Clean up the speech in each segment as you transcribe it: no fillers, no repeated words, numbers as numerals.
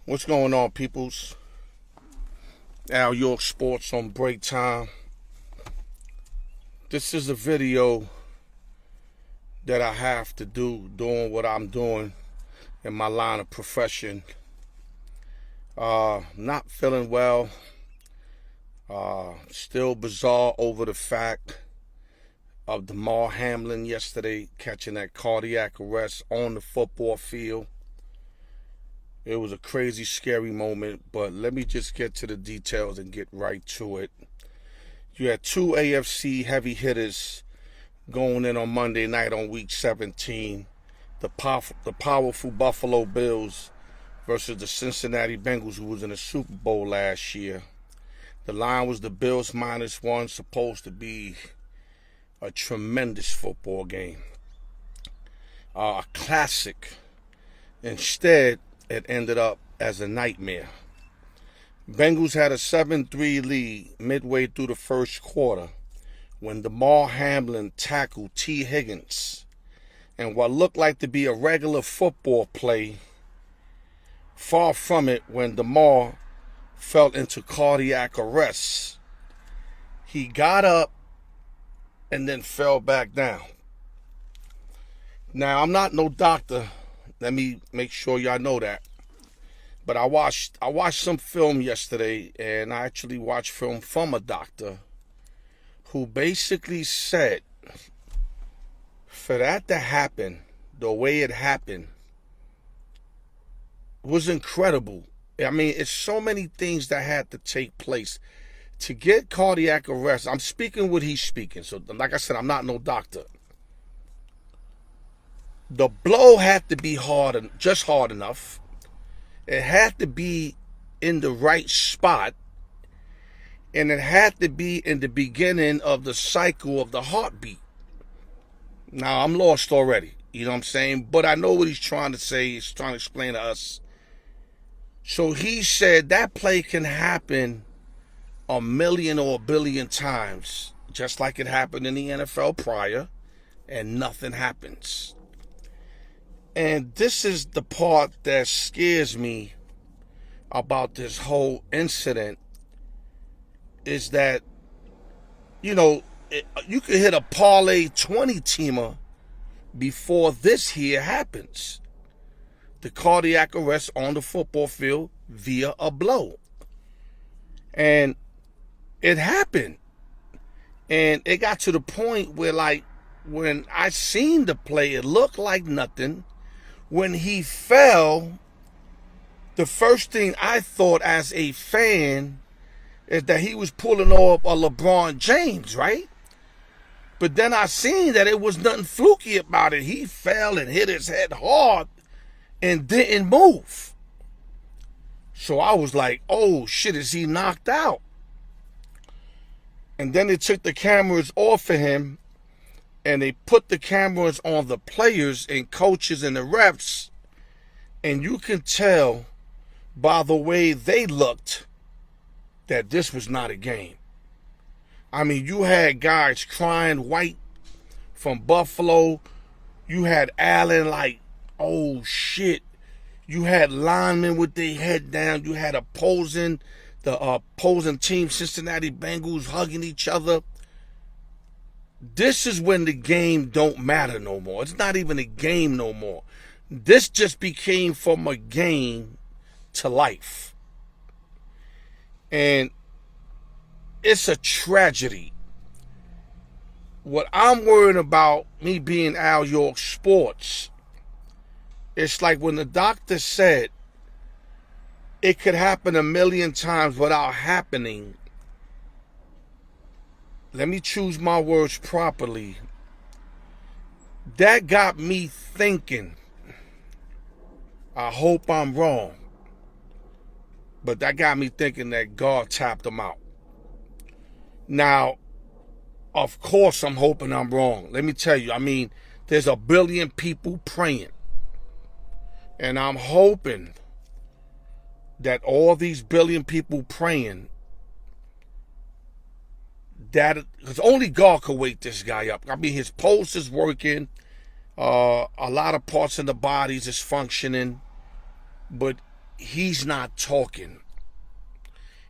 What's going on, peoples? Alyork Sports on break time. This is a video that I have to do doing what I'm doing in my line of profession. Not feeling well. Still bizarre over the fact of Damar Hamlin yesterday catching that cardiac arrest on the football field. It was a crazy, scary moment, but let me just get to the details and get right to it. You had two AFC heavy hitters going in on Monday night on Week 17. The powerful Buffalo Bills versus the Cincinnati Bengals, who was in the Super Bowl last year. The line was the Bills -1, supposed to be a tremendous football game. A classic. Instead, it ended up as a nightmare. Bengals had a 7-3 lead midway through the first quarter when Damar Hamlin tackled T. Higgins. And what looked like to be a regular football play, far from it when Damar fell into cardiac arrest. He got up and then fell back down. Now, I'm not no doctor. Let me make sure y'all know that. But I watched some film yesterday, and I actually watched film from a doctor who basically said for that to happen the way it happened was incredible. I mean, it's so many things that had to take place to get cardiac arrest. I'm speaking what he's speaking. So like I said, I'm not no doctor. The blow had to be just hard enough. It had to be in the right spot. And it had to be in the beginning of the cycle of the heartbeat. Now, I'm lost already. You know what I'm saying? But I know what he's trying to say. He's trying to explain to us. So he said that play can happen 1,000,000 or 1,000,000,000 times, just like it happened in the NFL prior, and nothing happens. And this is the part that scares me about this whole incident, is that, you could hit a parlay 20-teamer before this here happens. The cardiac arrest on the football field via a blow. And it happened. And it got to the point where, like, when I seen the play, it looked like nothing. When he fell, the first thing I thought as a fan is that he was pulling off a LeBron James, right? But then I seen that it was nothing fluky about it. He fell and hit his head hard and didn't move. So I was like, oh shit, is he knocked out? And then they took the cameras off of him, and they put the cameras on the players and coaches and the refs, and you can tell by the way they looked that this was not a game. I mean, you had guys crying white from Buffalo. You had Allen like, oh shit. You had linemen with their head down. You had the opposing team, Cincinnati Bengals, hugging each other. This is when the game don't matter no more. It's not even a game no more. This just became from a game to life. And it's a tragedy. What I'm worried about, me being Alyork Sports, it's like when the doctor said it could happen 1,000,000 times without happening. Let me choose my words properly. That got me thinking. I hope I'm wrong. But that got me thinking that God tapped him out. Now, of course I'm hoping I'm wrong. Let me tell you, I mean, there's 1 billion people praying. And I'm hoping that all these 1 billion people praying, that, because only God could wake this guy up. I mean, his pulse is working. A lot of parts of the body is functioning. But he's not talking.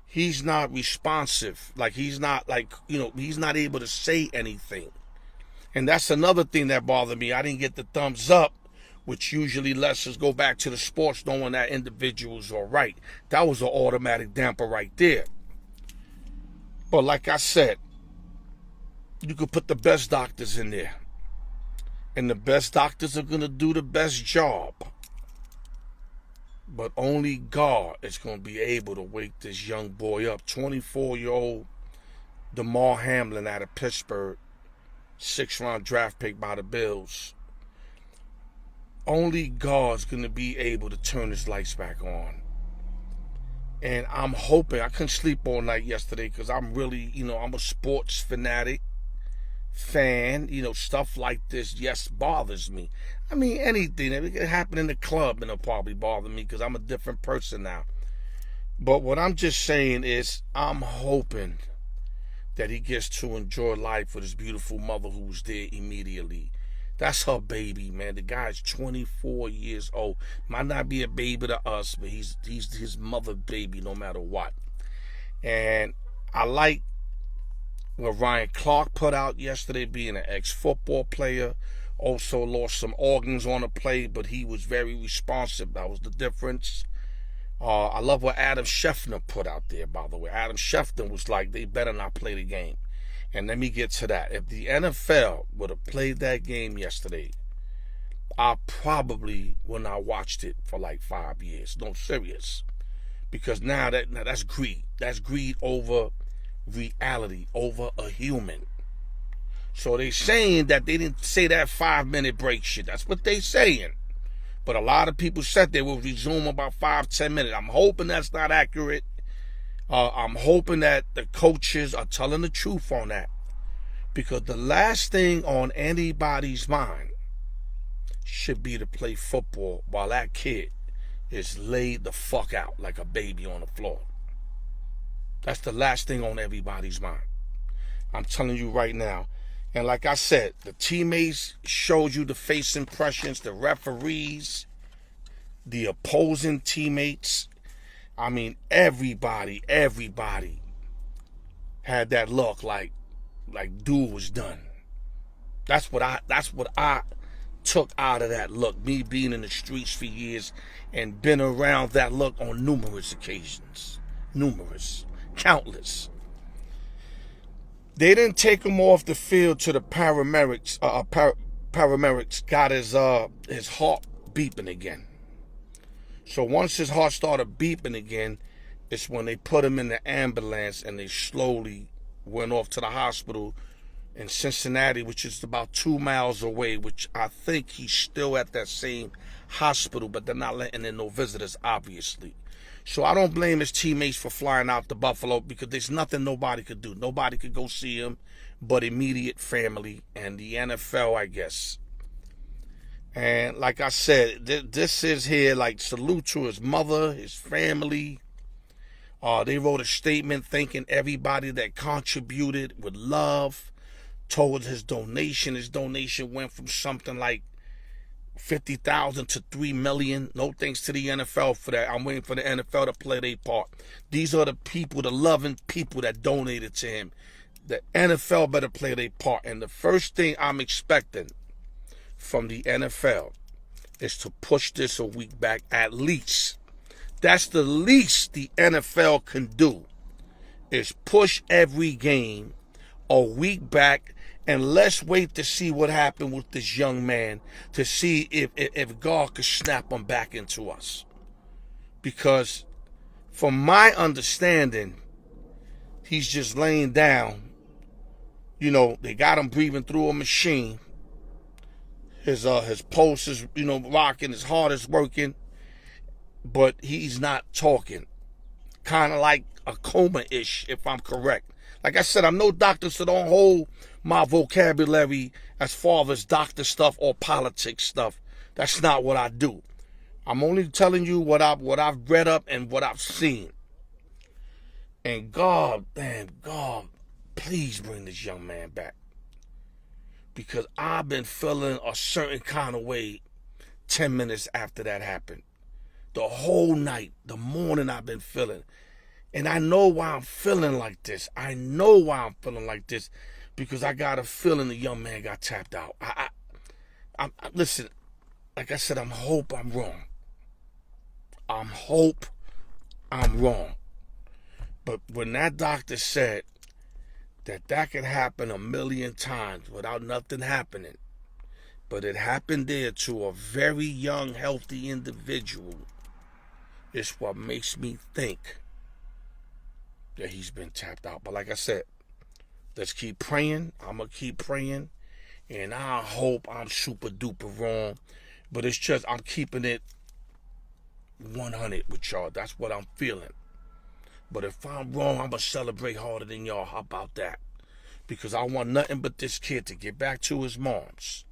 He's not responsive. Like, he's not, like, he's not able to say anything. And that's another thing that bothered me. I didn't get the thumbs up, which usually lets us go back to the sports knowing that individuals are right. That was an automatic damper right there. But like I said, you could put the best doctors in there. And the best doctors are going to do the best job. But only God is going to be able to wake this young boy up. 24-year-old Damar Hamlin out of Pittsburgh, 6th-round draft pick by the Bills. Only God's going to be able to turn his lights back on. And I'm hoping, I couldn't sleep all night yesterday because I'm really, I'm a sports fanatic, fan. Stuff like this, yes, bothers me. I mean, anything. If it could happen in the club, it'll probably bother me because I'm a different person now. But what I'm just saying is I'm hoping that he gets to enjoy life with his beautiful mother who was there immediately. That's her baby, man. The guy's 24 years old. Might not be a baby to us, but he's his mother baby no matter what. And I like what Ryan Clark put out yesterday, being an ex-football player. Also lost some organs on the play, but he was very responsive. That was the difference. I love what Adam Schefter put out there, by the way. Adam Schefter was like, they better not play the game. And let me get to that. If the NFL would have played that game yesterday, I probably would not have watched it for like 5 years. No, serious. Because now that's greed. That's greed over reality, over a human. So they saying that they didn't say that 5-minute break shit. That's what they saying. But a lot of people said they will resume about 5-10 minutes. I'm hoping that's not accurate. I'm hoping that the coaches are telling the truth on that. Because the last thing on anybody's mind should be to play football while that kid is laid the fuck out like a baby on the floor. That's the last thing on everybody's mind. I'm telling you right now. And like I said, the teammates showed you the face impressions, the referees, the opposing teammates. I mean, everybody had that look like dude was done. That's what I took out of that look. Me being in the streets for years and been around that look on numerous occasions. Countless. They didn't take him off the field till the paramedics got his heart beeping again. So once his heart started beeping again, it's when they put him in the ambulance and they slowly went off to the hospital in Cincinnati, which is about 2 miles away, which I think he's still at that same hospital, but they're not letting in no visitors, obviously. So I don't blame his teammates for flying out to Buffalo because there's nothing nobody could do. Nobody could go see him but immediate family and the NFL, I guess. And like I said, this is here like salute to his mother, his family. They wrote a statement thanking everybody that contributed with love towards his donation. His donation went from something like 50,000 to 3 million. No thanks to the NFL for that. I'm waiting for the NFL to play their part. These are the people, the loving people that donated to him. The NFL better play their part. And the first thing I'm expecting from the NFL is to push this a week back at least. That's the least the NFL can do, is push every game a week back. And let's wait to see what happened with this young man, to see if God could snap him back into us. Because from my understanding, he's just laying down. They got him breathing through a machine. His pulse is, rocking, his heart is working, but he's not talking. Kind of like a coma-ish, if I'm correct. Like I said, I'm no doctor, so don't hold my vocabulary as far as doctor stuff or politics stuff. That's not what I do. I'm only telling you what I've read up and what I've seen. And God, please bring this young man back. Because I've been feeling a certain kind of way 10 minutes after that happened. the whole night, the morning I've been feeling. And I know why I'm feeling like this. I know why I'm feeling like this, because I got a feeling the young man got tapped out. Listen, like I said, I'm hope I'm wrong. I'm hope I'm wrong. But when that doctor said that could happen a million times without nothing happening, but it happened there to a very young, healthy individual, it's what makes me think that he's been tapped out. But like I said, let's keep praying. I'm going to keep praying. And I hope I'm super duper wrong. But it's just, I'm keeping it 100 with y'all. That's what I'm feeling. But if I'm wrong, I'm going to celebrate harder than y'all. How about that? Because I want nothing but this kid to get back to his moms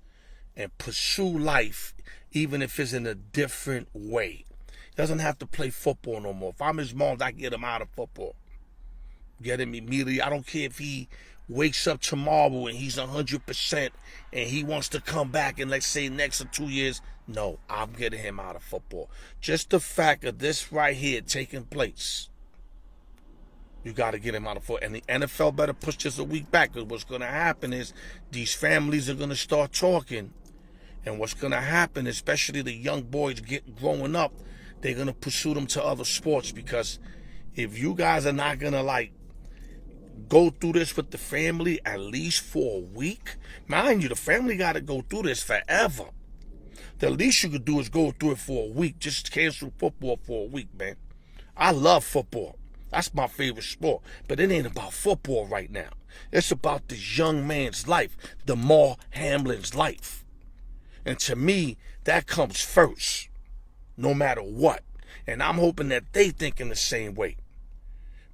and pursue life, even if it's in a different way. He doesn't have to play football no more. If I'm his mom, I get him out of football. Get him immediately. I don't care if he wakes up tomorrow and he's 100% and he wants to come back and let's say next 2 years. No, I'm getting him out of football. Just the fact of this right here taking place, you got to get him out of football. And the NFL better push this a week back, because what's going to happen is these families are going to start talking. And what's going to happen, especially the young boys growing up, they're going to pursue them to other sports. Because if you guys are not going to go through this with the family at least for a week, mind you, the family got to go through this forever. The least you could do is go through it for a week. Just cancel football for a week, man. I love football. That's my favorite sport. But it ain't about football right now. It's about this young man's life, Damar Hamlin's life. And to me, that comes first, no matter what. And I'm hoping that they think in the same way.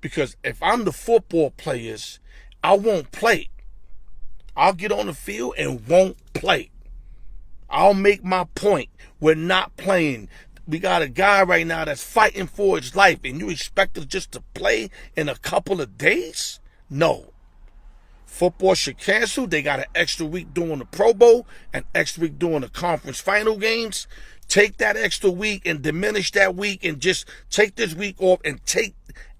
Because if I'm the football players, I won't play. I'll get on the field and won't play. I'll make my point. We're not playing. We got a guy right now that's fighting for his life, and you expect us just to play in a couple of days? No. Football should cancel. They got an extra week doing the Pro Bowl, an extra week doing the conference final games. Take that extra week and diminish that week and just take this week off and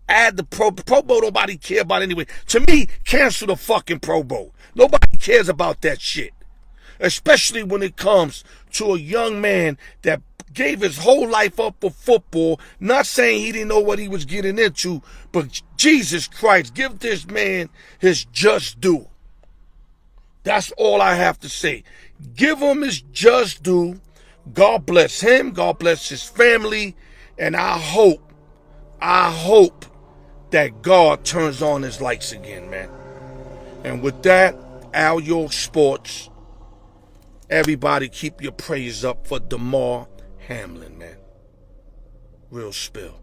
add the Pro Bowl. Nobody care about anyway. To me, cancel the fucking Pro Bowl. Nobody cares about that shit. Especially when it comes to a young man that gave his whole life up for football. Not saying he didn't know what he was getting into, but Jesus Christ, give this man his just due. That's all I have to say. Give him his just due. God bless him. God bless his family. And I hope that God turns on his lights again, man. And with that, Alyork Sports, everybody keep your praise up for Damar Hamlin, man. Real spill.